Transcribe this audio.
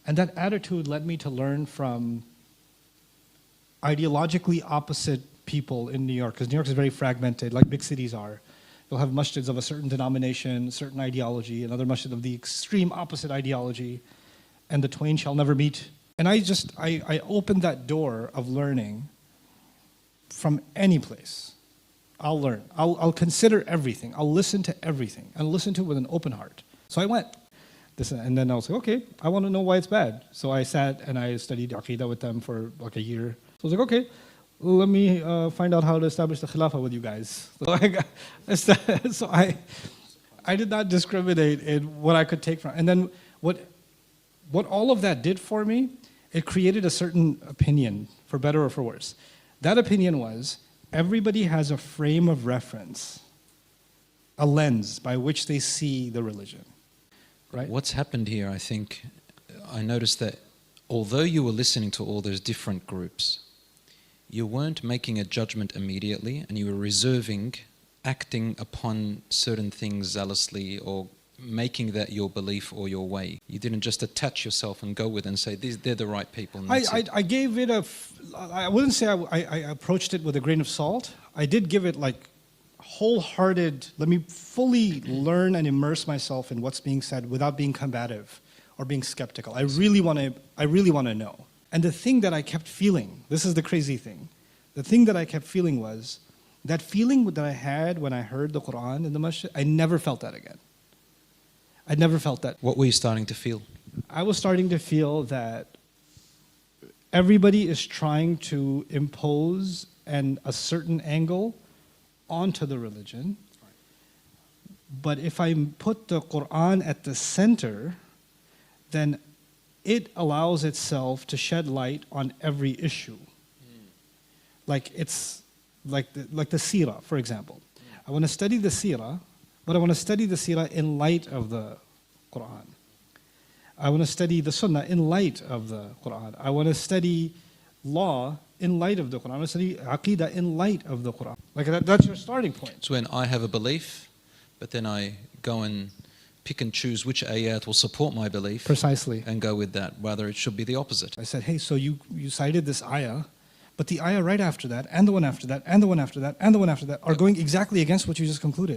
And that attitude led me to learn from ideologically opposite people in New York, because New York is very fragmented, like big cities are. You'll have masjids of a certain denomination, certain ideology, another masjid of the extreme opposite ideology, and the twain shall never meet. And I opened that door of learning from any place. I'll learn. I'll consider everything. I'll listen to everything. And listen to it with an open heart. So I went. And then I was like, okay, I want to know why it's bad. So I sat and I studied Aqidah with them for like a year. So I was like, okay, let me find out how to establish the Khilafah with you guys. So I did not discriminate in what I could take from. And then what all of that did for me, it created a certain opinion, for better or for worse. That opinion was, everybody has a frame of reference, a lens by which they see the religion. Right? What's happened here, I think, I noticed that although you were listening to all those different groups, you weren't making a judgment immediately, and you were reserving, acting upon certain things zealously, or making that your belief or your way. You didn't just attach yourself and go with it and say, they're the right people. I gave it I wouldn't say I approached it with a grain of salt. I did give it like wholehearted, let me fully learn and immerse myself in what's being said without being combative or being skeptical. I really want to know. And the thing that I kept feeling, this is the crazy thing, the thing that I kept feeling was, that feeling that I had when I heard the Quran in the masjid, I never felt that again. I never felt that. What were you starting to feel? I was starting to feel that everybody is trying to impose a certain angle onto the religion. But if I put the Quran at the center, then it allows itself to shed light on every issue. Like it's like the seerah, for example. I want to study the seerah, but I want to study the seerah in light of the Quran. I want to study the sunnah in light of the Quran. I want to study law in light of the Quran. I want to study aqidah in light of the Quran. Like that's your starting point. So when I have a belief, but then I go and pick and choose which ayat will support my belief. Precisely. And go with that. Rather, it should be the opposite. I said, hey, so you cited this ayah, but the ayah right after that, and the one after that, and the one after that, and the one after that are going exactly against what you just concluded.